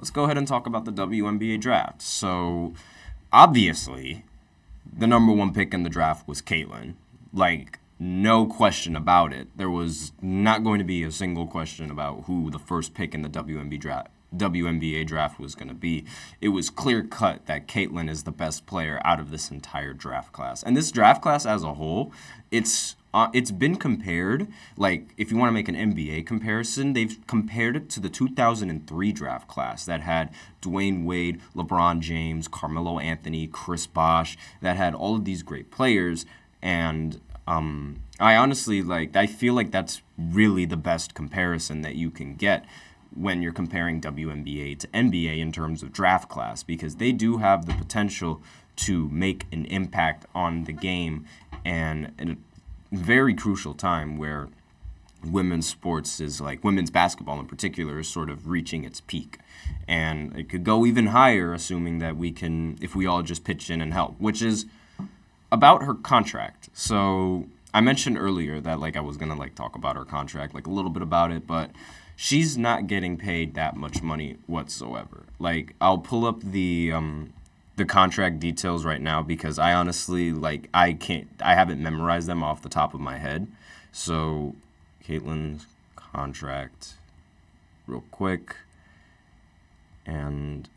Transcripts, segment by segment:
let's go ahead and talk about the WNBA Draft. So, obviously, the number one pick in the draft was Caitlin. Like, no question about it. There was not going to be a single question about who the first pick in the WNBA draft was going to be. It was clear cut that Caitlin is the best player out of this entire draft class. And this draft class as a whole, it's been compared, like, if you want to make an NBA comparison, they've compared it to the 2003 draft class that had Dwayne Wade, LeBron James, Carmelo Anthony, Chris Bosh, that had all of these great players. And I honestly, I feel like that's really the best comparison that you can get when you're comparing WNBA to NBA in terms of draft class, because they do have the potential to make an impact on the game and in a very crucial time where women's sports is women's basketball in particular is sort of reaching its peak. And it could go even higher, assuming that if we all just pitch in and help, which is about her contract. So I mentioned earlier that I was going to talk about her contract, a little bit about it, but she's not getting paid that much money whatsoever. I'll pull up the contract details right now because I honestly, I haven't memorized them off the top of my head. So, Caitlin's contract, real quick. And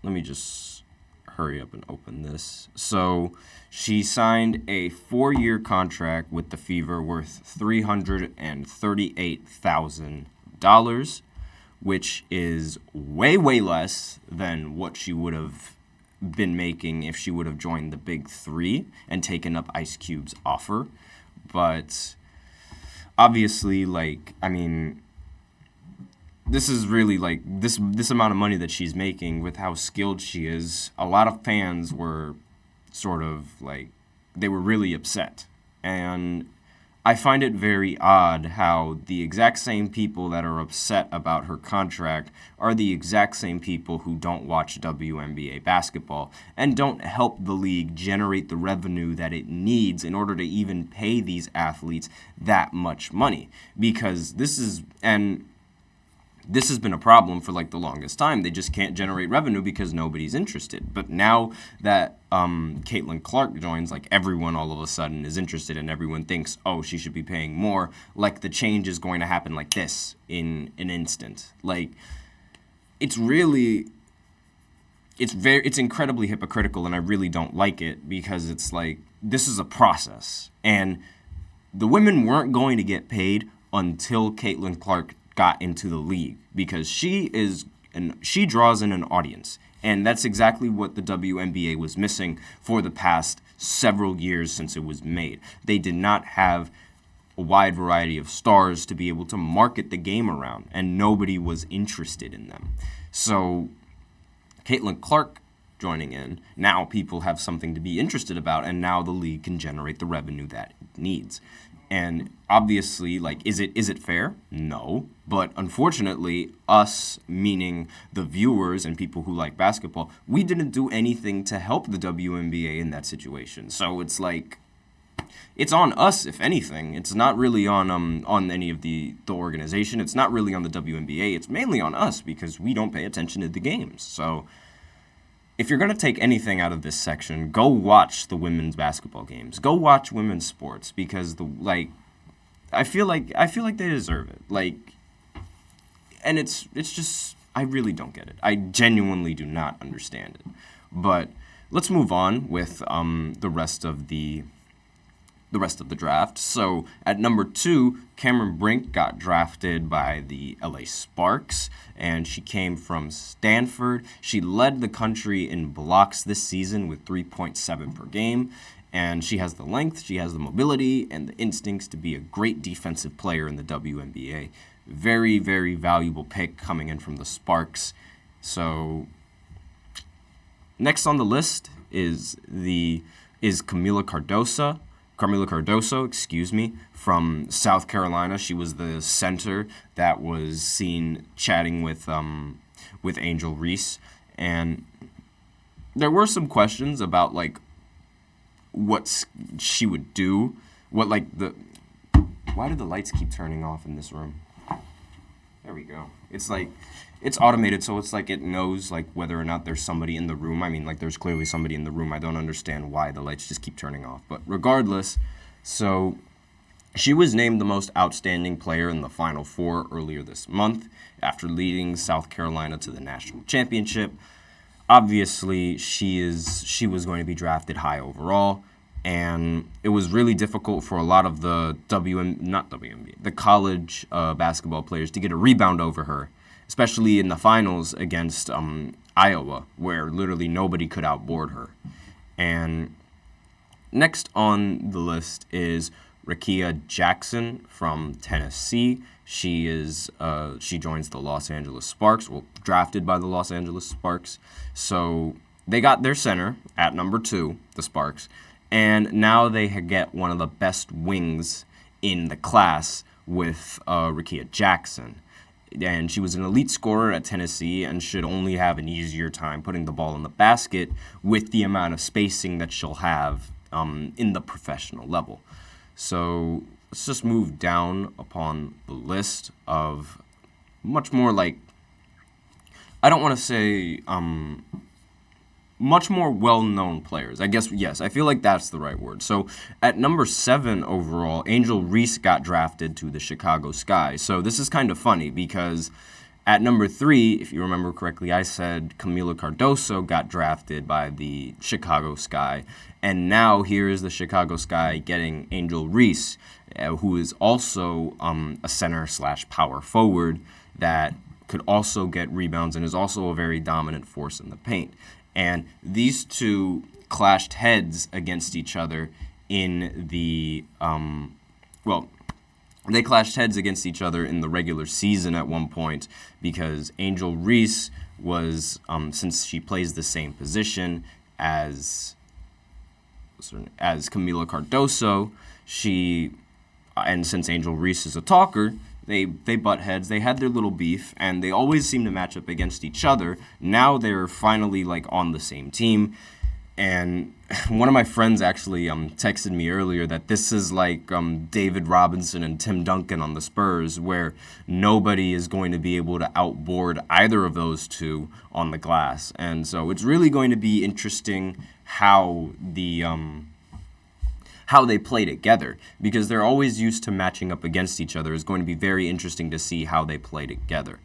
let me just hurry up and open this. So, she signed a 4-year contract with the Fever worth $338,000, which is way, way less than what she would have been making if she would have joined the Big Three and taken up Ice Cube's offer. But obviously, this is really, this amount of money that she's making with how skilled she is, a lot of fans were sort of, they were really upset. And I find it very odd how the exact same people that are upset about her contract are the exact same people who don't watch WNBA basketball and don't help the league generate the revenue that it needs in order to even pay these athletes that much money. Because this has been a problem for the longest time. They just can't generate revenue because nobody's interested. But now that Caitlin Clark joins, everyone all of a sudden is interested and everyone thinks, oh, she should be paying more. The change is going to happen like this in an instant. It's incredibly hypocritical, and I really don't like it because it's this is a process. And the women weren't going to get paid until Caitlin Clark got into the league because she draws in an audience, and that's exactly what the WNBA was missing for the past several years since it was made. They did not have a wide variety of stars to be able to market the game around, and nobody was interested in them. So Caitlin Clark joining in, now people have something to be interested about, and now the league can generate the revenue that it needs. And obviously, is it fair? No. But unfortunately, us, meaning the viewers and people who like basketball, we didn't do anything to help the WNBA in that situation. So it's it's on us, if anything. It's not really on any of the organization. It's not really on the WNBA. It's mainly on us because we don't pay attention to the games. So if you're going to take anything out of this section, go watch the women's basketball games. Go watch women's sports because I feel like they deserve it. And it's just, I really don't get it. I genuinely do not understand it. But let's move on with the rest of the draft. So at number 2, Cameron Brink got drafted by the LA Sparks, and she came from Stanford. She led the country in blocks this season with 3.7 per game, and she has the length, she has the mobility, and the instincts to be a great defensive player in the WNBA. Very, very valuable pick coming in from the Sparks. So next on the list is Camila Cardoso, from South Carolina. She was the center that was seen chatting with Angel Reese, and there were some questions about what she would do. Why do the lights keep turning off in this room? There we go. It's like, it's automated, so it's like it knows like whether or not there's somebody in the room. I mean, like there's clearly somebody in the room. I don't understand why the lights just keep turning off. But regardless, so she was named the most outstanding player in the Final Four earlier this month after leading South Carolina to the national championship. Obviously, she was going to be drafted high overall, and it was really difficult for a lot of the the college basketball players to get a rebound over her, especially in the finals against Iowa, where literally nobody could outboard her. And next on the list is Rickea Jackson from Tennessee. She joins the Los Angeles Sparks, drafted by the Los Angeles Sparks. So they got their center at number 2, the Sparks, and now they get one of the best wings in the class with Rickea Jackson. And she was an elite scorer at Tennessee and should only have an easier time putting the ball in the basket with the amount of spacing that she'll have in the professional level. So let's just move down upon the list of much more like, I don't want to say much more well-known players. I guess, yes, I feel like that's the right word. So at number 7 overall, Angel Reese got drafted to the Chicago Sky. So this is kind of funny because at number 3, if you remember correctly, I said Camila Cardoso got drafted by the Chicago Sky. And now here is the Chicago Sky getting Angel Reese, who is also a center/power forward that could also get rebounds and is also a very dominant force in the paint. And these two clashed heads against each other in the, they clashed heads against each other in the regular season at one point because Angel Reese was, since she plays the same position as Camila Cardoso, and since Angel Reese is a talker, they butt heads. They had their little beef, and they always seem to match up against each other. Now they're finally like on the same team. And one of my friends actually texted me earlier that this is like David Robinson and Tim Duncan on the Spurs, where nobody is going to be able to outboard either of those two on the glass. And so it's really going to be interesting how they play together, because they're always used to matching up against each other. It's going to be very interesting to see how they play together.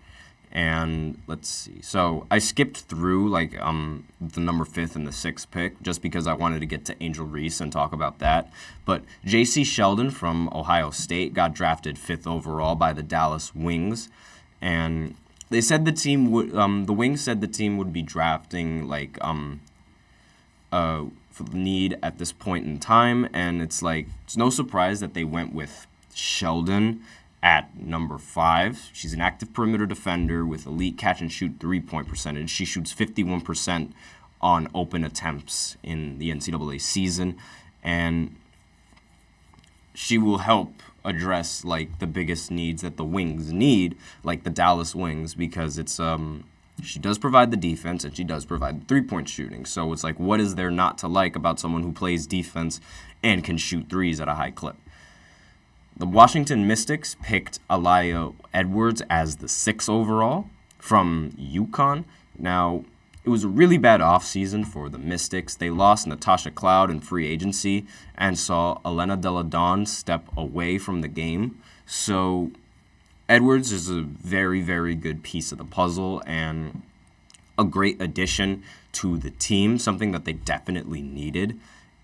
And let's see. So I skipped through like the number 5th and the 6th pick just because I wanted to get to Angel Reese and talk about that. But J.C. Sheldon from Ohio State got drafted 5th overall by the Dallas Wings, and they said the team would. The Wings said the team would be drafting like for the need at this point in time, and it's no surprise that they went with Sheldon at number 5. She's an active perimeter defender with elite catch-and-shoot three-point percentage. She shoots 51% on open attempts in the NCAA season, and she will help address like the biggest needs that the Wings need, like the Dallas Wings, because it's she does provide the defense and she does provide the three-point shooting. So it's like, what is there not to like about someone who plays defense and can shoot threes at a high clip? The Washington Mystics picked Aliyah Edwards as the 6th overall from UConn. Now, it was a really bad offseason for the Mystics. They lost Natasha Cloud in free agency and saw Elena Delle Donne step away from the game. So Edwards is a very, very good piece of the puzzle and a great addition to the team, something that they definitely needed.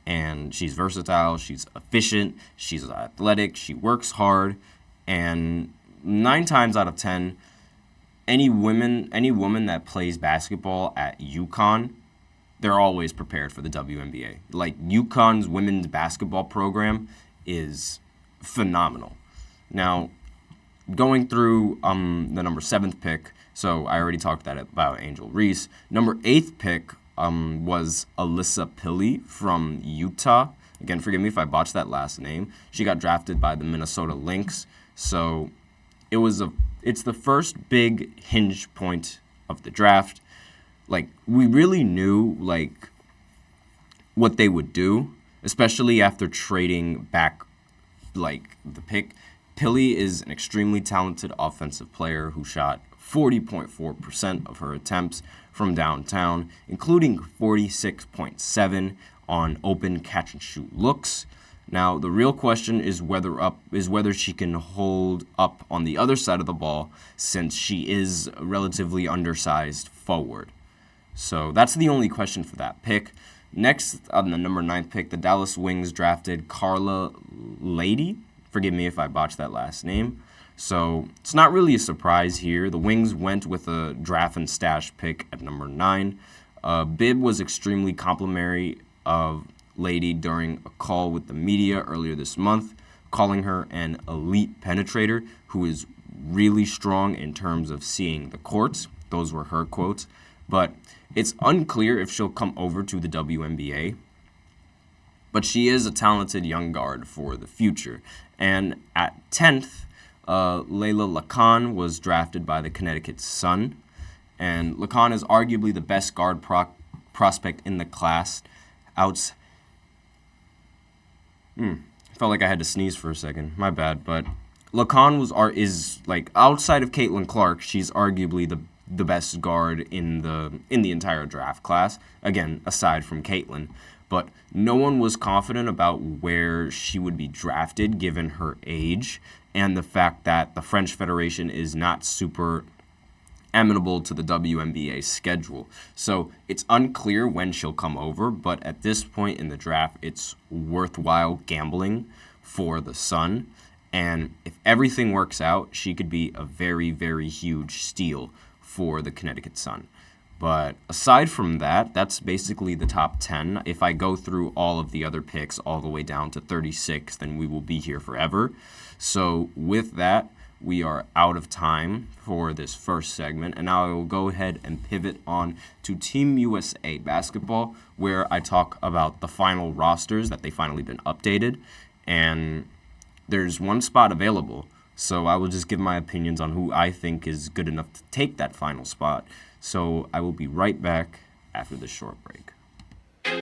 And she's versatile, she's efficient, she's athletic, she works hard, and 9 times out of 10, any woman that plays basketball at UConn, they're always prepared for the WNBA. Like, UConn's women's basketball program is phenomenal. Now, going through the number 7th pick, so I already talked about Angel Reese. Number 8th pick was Alyssa Pilley from Utah. Again, forgive me if I botched that last name. She got drafted by the Minnesota Lynx. So it's the first big hinge point of the draft. Like, we really knew like what they would do, especially after trading back like the pick Pili is an extremely talented offensive player who shot 40.4% of her attempts from downtown, including 46.7 on open catch-and-shoot looks. Now, the real question is whether she can hold up on the other side of the ball, since she is a relatively undersized forward. So that's the only question for that pick. Next, on the number 9th pick, the Dallas Wings drafted Carla Lady. Forgive me if I botched that last name. So it's not really a surprise here. The Wings went with a draft and stash pick at number 9. Bibb was extremely complimentary of Lady during a call with the media earlier this month, calling her an elite penetrator who is really strong in terms of seeing the courts. Those were her quotes. But it's unclear if she'll come over to the WNBA. But she is a talented young guard for the future. And at 10th, Layla Lacan was drafted by the Connecticut Sun. And Lacan is arguably the best guard prospect in the class. Felt like I had to sneeze for a second. My bad. But Lacan is outside of Caitlin Clark, she's arguably the best guard in the entire draft class. Again, aside from Caitlin. But no one was confident about where she would be drafted given her age and the fact that the French Federation is not super amenable to the WNBA schedule. So it's unclear when she'll come over, but at this point in the draft, it's worthwhile gambling for the Sun. And if everything works out, she could be a very, very huge steal for the Connecticut Sun. But aside from that, that's basically the top 10. If I go through all of the other picks all the way down to 36, then we will be here forever. So with that, we are out of time for this first segment, and now I will go ahead and pivot on to Team USA Basketball, where I talk about the final rosters that they finally been updated, and there's one spot available, so I will just give my opinions on who I think is good enough to take that final spot. So I will be right back after this short break.